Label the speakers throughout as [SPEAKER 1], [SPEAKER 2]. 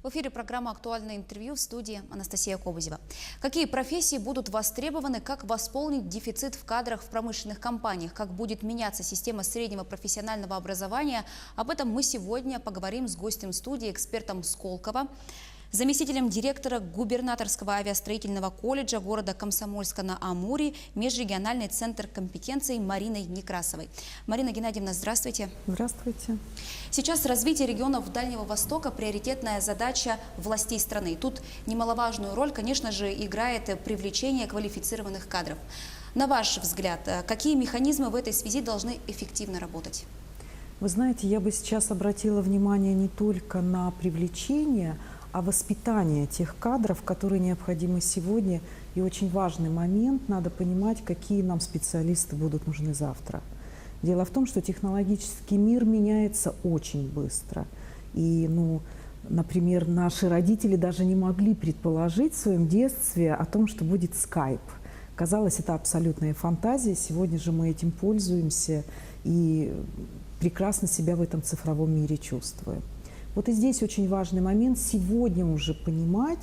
[SPEAKER 1] В эфире программа «Актуальное интервью», в студии Анастасия Кобызева. Какие профессии будут востребованы, как восполнить дефицит в кадрах в промышленных компаниях, как будет меняться система среднего профессионального образования? Об этом мы сегодня поговорим с гостем студии, экспертом Сколково, заместителем директора губернаторского авиастроительного колледжа города Комсомольска-на-Амуре, межрегиональный центр компетенций Мариной Некрасовой. Марина Геннадьевна, здравствуйте.
[SPEAKER 2] Здравствуйте.
[SPEAKER 1] Сейчас развитие регионов Дальнего Востока – приоритетная задача властей страны. Тут немаловажную роль, конечно же, играет привлечение квалифицированных кадров. На ваш взгляд, какие механизмы в этой связи должны эффективно работать?
[SPEAKER 2] Вы знаете, я бы сейчас обратила внимание не только на привлечение, а воспитание тех кадров, которые необходимы сегодня. И очень важный момент – надо понимать, какие нам специалисты будут нужны завтра. Дело в том, что технологический мир меняется очень быстро. И, например, наши родители даже не могли предположить в своем детстве о том, что будет скайп. Казалось, это абсолютная фантазия. Сегодня же мы этим пользуемся и прекрасно себя в этом цифровом мире чувствуем. Вот и здесь очень важный момент сегодня уже понимать,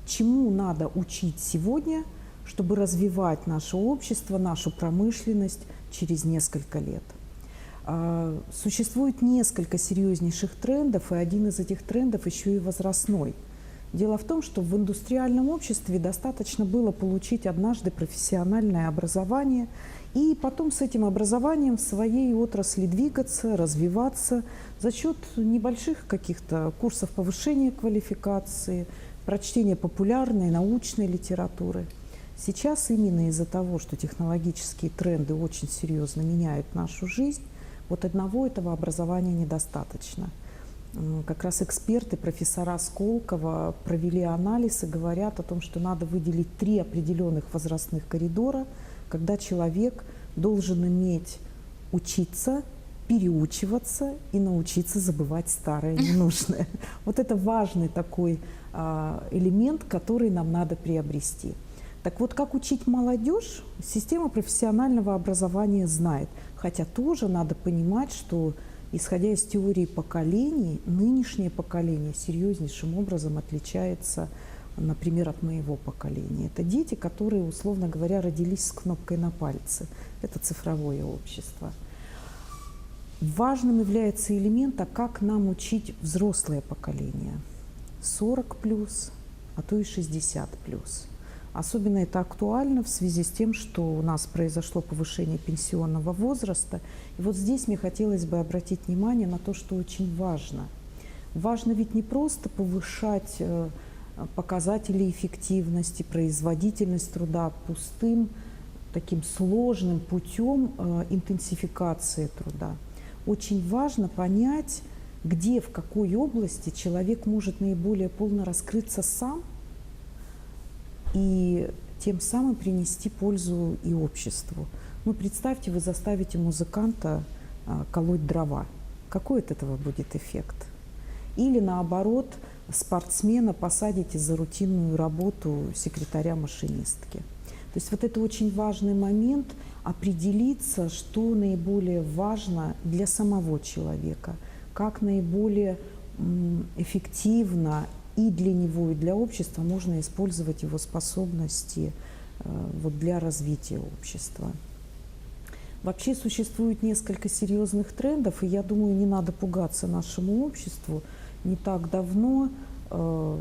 [SPEAKER 2] чему надо учить сегодня, чтобы развивать наше общество, нашу промышленность через несколько лет. Существует несколько серьезнейших трендов, и один из этих трендов еще и возрастной. Дело в том, что в индустриальном обществе достаточно было получить однажды профессиональное образование и потом с этим образованием в своей отрасли двигаться, развиваться за счет небольших каких-то курсов повышения квалификации, прочтения популярной научной литературы. Сейчас именно из-за того, что технологические тренды очень серьезно меняют нашу жизнь, вот одного этого образования недостаточно. Как раз эксперты, профессора Сколково провели анализ и говорят о том, что надо выделить 3 определенных возрастных коридора, когда человек должен уметь учиться, переучиваться и научиться забывать старое ненужное. Вот это важный такой элемент, который нам надо приобрести. Так вот, как учить молодежь, система профессионального образования знает. Хотя тоже надо понимать, что, исходя из теории поколений, нынешнее поколение серьезнейшим образом отличается, например, от моего поколения. Это дети, которые, условно говоря, родились с кнопкой на пальце. Это цифровое общество. Важным является элемент, а как нам учить взрослое поколение. 40+, а то и 60+. Особенно это актуально в связи с тем, что у нас произошло повышение пенсионного возраста. И вот здесь мне хотелось бы обратить внимание на то, что очень важно. Важно ведь не просто повышать показатели эффективности, производительность труда пустым, таким сложным путем интенсификации труда. Очень важно понять, где, в какой области человек может наиболее полно раскрыться сам и тем самым принести пользу и обществу. Представьте, вы заставите музыканта колоть дрова. Какой от этого будет эффект? Или наоборот, спортсмена посадите за рутинную работу секретаря-машинистки. То есть вот это очень важный момент – определиться, что наиболее важно для самого человека, как наиболее эффективно и для него, и для общества можно использовать его способности для развития общества. Вообще существует несколько серьезных трендов, и я думаю, не надо пугаться нашему обществу. Не так давно в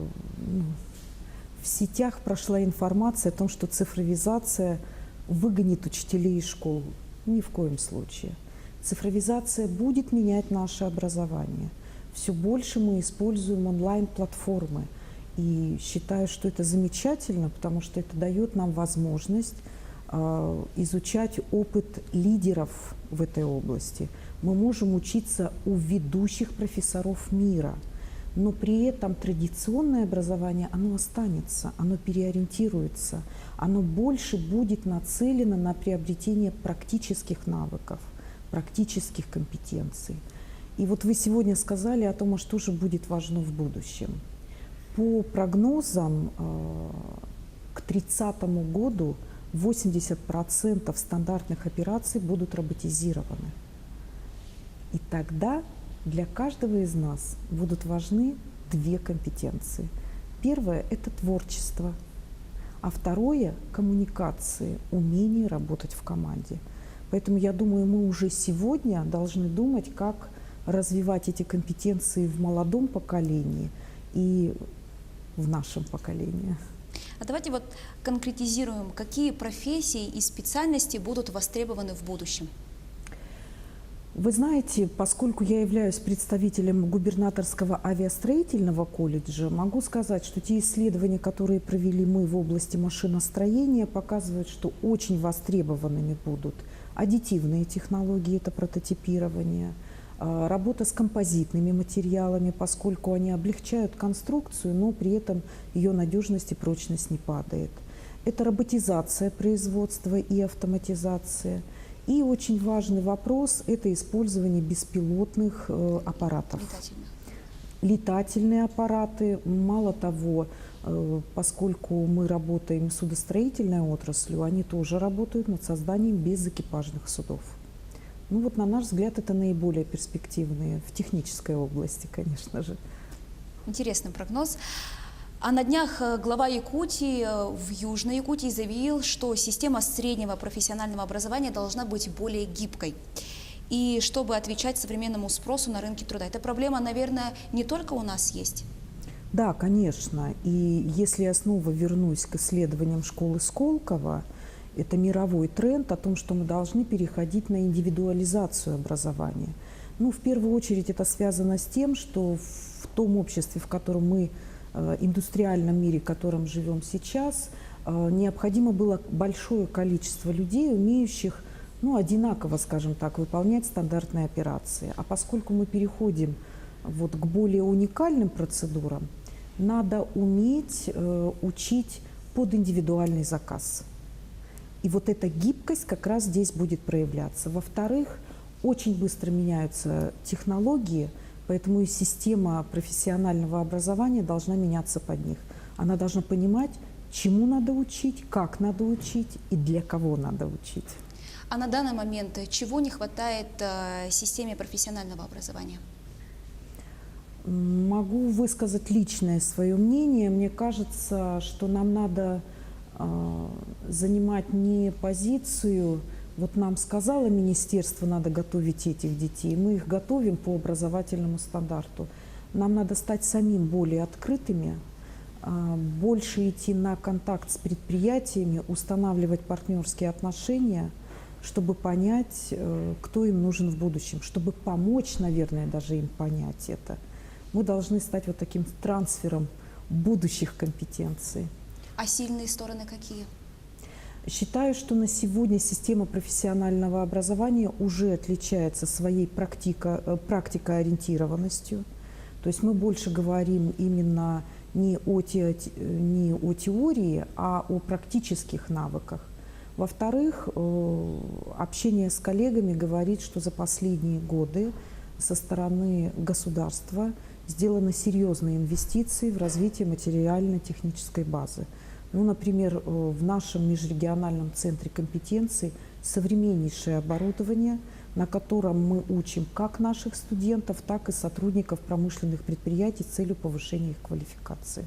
[SPEAKER 2] сетях прошла информация о том, что цифровизация выгонит учителей из школ. Ни в коем случае. Цифровизация будет менять наше образование. Все больше мы используем онлайн-платформы. И считаю, что это замечательно, потому что это дает нам возможность изучать опыт лидеров в этой области. Мы можем учиться у ведущих профессоров мира. Но при этом традиционное образование, оно останется, оно переориентируется, оно больше будет нацелено на приобретение практических навыков, практических компетенций. И вот вы сегодня сказали о том, что же будет важно в будущем. По прогнозам, к 30 году 80% стандартных операций будут роботизированы. И тогда для каждого из нас будут важны две компетенции. Первое – это творчество, а второе – коммуникации, умение работать в команде. Поэтому я думаю, мы уже сегодня должны думать, как развивать эти компетенции в молодом поколении и в нашем поколении.
[SPEAKER 1] А давайте вот конкретизируем, какие профессии и специальности будут востребованы в будущем.
[SPEAKER 2] Вы знаете, поскольку я являюсь представителем губернаторского авиастроительного колледжа, могу сказать, что те исследования, которые провели мы в области машиностроения, показывают, что очень востребованными будут аддитивные технологии, это прототипирование, работа с композитными материалами, поскольку они облегчают конструкцию, но при этом ее надежность и прочность не падает. Это роботизация производства и автоматизация. И очень важный вопрос – это использование беспилотных аппаратов. Летательные аппараты. Мало того, поскольку мы работаем с судостроительной отраслью, они тоже работают над созданием безэкипажных судов. Ну вот, на наш взгляд, это наиболее перспективные в технической области, конечно же.
[SPEAKER 1] Интересный прогноз. А на днях глава Якутии в Южной Якутии заявил, что система среднего профессионального образования должна быть более гибкой. И чтобы отвечать современному спросу на рынке труда. Эта проблема, наверное, не только у нас есть.
[SPEAKER 2] Да, конечно. И если я снова вернусь к исследованиям школы Сколково, это мировой тренд о том, что мы должны переходить на индивидуализацию образования. Ну, в первую очередь это связано с тем, что в том обществе, в котором мы, индустриальном мире, в котором живем сейчас, необходимо было большое количество людей, умеющих, ну, одинаково, скажем так, выполнять стандартные операции. А поскольку мы переходим вот к более уникальным процедурам, надо уметь учить под индивидуальный заказ. И вот эта гибкость как раз здесь будет проявляться. Во-вторых, очень быстро меняются технологии, поэтому и система профессионального образования должна меняться под них. Она должна понимать, чему надо учить, как надо учить и для кого надо учить.
[SPEAKER 1] А на данный момент чего не хватает системе профессионального образования?
[SPEAKER 2] Могу высказать личное свое мнение. Мне кажется, что нам надо занимать не позицию, вот нам сказало министерство, надо готовить этих детей, мы их готовим по образовательному стандарту. Нам надо стать самим более открытыми, больше идти на контакт с предприятиями, устанавливать партнерские отношения, чтобы понять, кто им нужен в будущем, чтобы помочь, наверное, даже им понять это. Мы должны стать вот таким трансфером будущих компетенций.
[SPEAKER 1] А сильные стороны какие?
[SPEAKER 2] Считаю, что на сегодня система профессионального образования уже отличается своей практикоориентированностью. То есть мы больше говорим именно не о теории, а о практических навыках. Во-вторых, общение с коллегами говорит, что за последние годы со стороны государства сделаны серьезные инвестиции в развитие материально-технической базы. Ну, например, в нашем межрегиональном центре компетенций современнейшее оборудование, на котором мы учим как наших студентов, так и сотрудников промышленных предприятий с целью повышения их квалификации.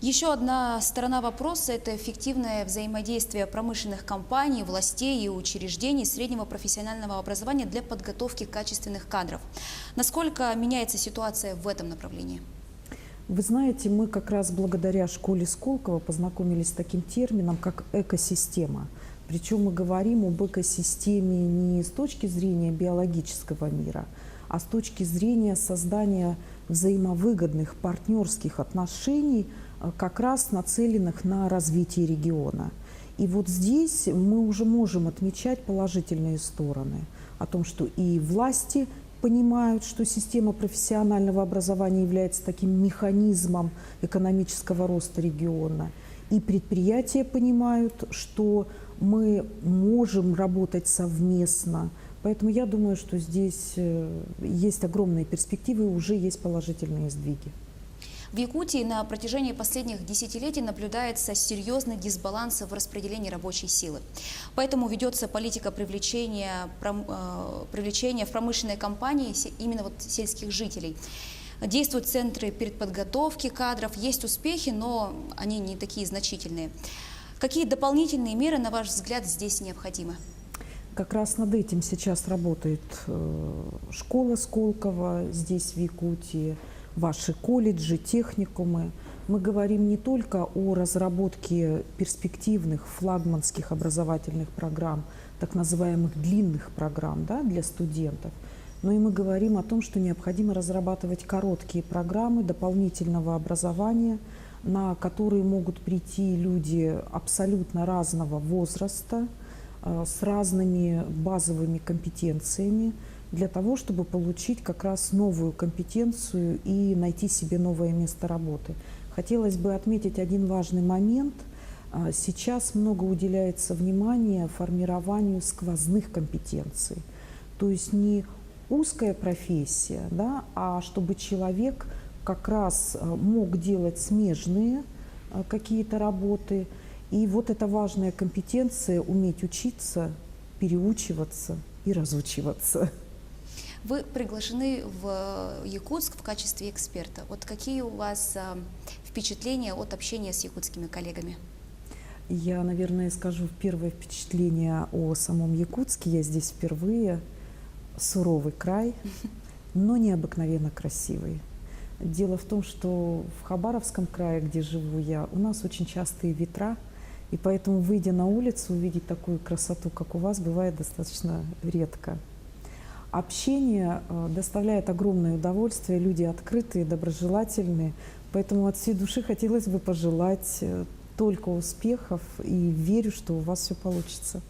[SPEAKER 1] Еще одна сторона вопроса – это эффективное взаимодействие промышленных компаний, властей и учреждений среднего профессионального образования для подготовки качественных кадров. Насколько меняется ситуация в этом направлении?
[SPEAKER 2] Вы знаете, мы как раз благодаря школе Сколково познакомились с таким термином, как экосистема. Причем мы говорим об экосистеме не с точки зрения биологического мира, а с точки зрения создания взаимовыгодных партнерских отношений, как раз нацеленных на развитие региона. И вот здесь мы уже можем отмечать положительные стороны о том, что и власти понимают, что система профессионального образования является таким механизмом экономического роста региона, и предприятия понимают, что мы можем работать совместно. Поэтому я думаю, что здесь есть огромные перспективы и уже есть положительные сдвиги.
[SPEAKER 1] В Якутии на протяжении последних десятилетий наблюдается серьезный дисбаланс в распределении рабочей силы. Поэтому ведется политика привлечения в промышленные компании именно вот сельских жителей. Действуют центры переподготовки кадров, есть успехи, но они не такие значительные. Какие дополнительные меры, на ваш взгляд, здесь необходимы?
[SPEAKER 2] Как раз над этим сейчас работает школа Сколково здесь, в Якутии, ваши колледжи, техникумы. Мы говорим не только о разработке перспективных флагманских образовательных программ, так называемых длинных программ, да, для студентов, но и мы говорим о том, что необходимо разрабатывать короткие программы дополнительного образования, на которые могут прийти люди абсолютно разного возраста, с разными базовыми компетенциями, для того, чтобы получить как раз новую компетенцию и найти себе новое место работы. Хотелось бы отметить один важный момент. Сейчас много уделяется внимания формированию сквозных компетенций. То есть не узкая профессия, да, а чтобы человек как раз мог делать смежные какие-то работы. И вот эта важная компетенция — уметь учиться, переучиваться и разучиваться.
[SPEAKER 1] Вы приглашены в Якутск в качестве эксперта. Вот какие у вас впечатления от общения с якутскими коллегами?
[SPEAKER 2] Я, наверное, скажу первое впечатление о самом Якутске. Я здесь впервые. Суровый край, но необыкновенно красивый. Дело в том, что в Хабаровском крае, где живу я, у нас очень частые ветра, и поэтому, выйдя на улицу, увидеть такую красоту, как у вас, бывает достаточно редко. Общение доставляет огромное удовольствие, люди открытые, доброжелательные, поэтому от всей души хотелось бы пожелать только успехов и верю, что у вас все получится.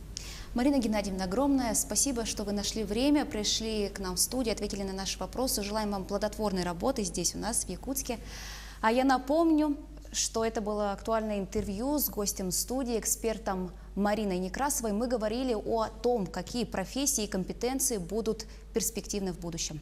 [SPEAKER 1] Марина Геннадьевна, огромное спасибо, что вы нашли время, пришли к нам в студию, ответили на наши вопросы. Желаем вам плодотворной работы здесь у нас, в Якутске. А я напомню, что это было актуальное интервью с гостем студии, экспертом Мариной Некрасовой. Мы говорили о том, какие профессии и компетенции будут перспективны в будущем.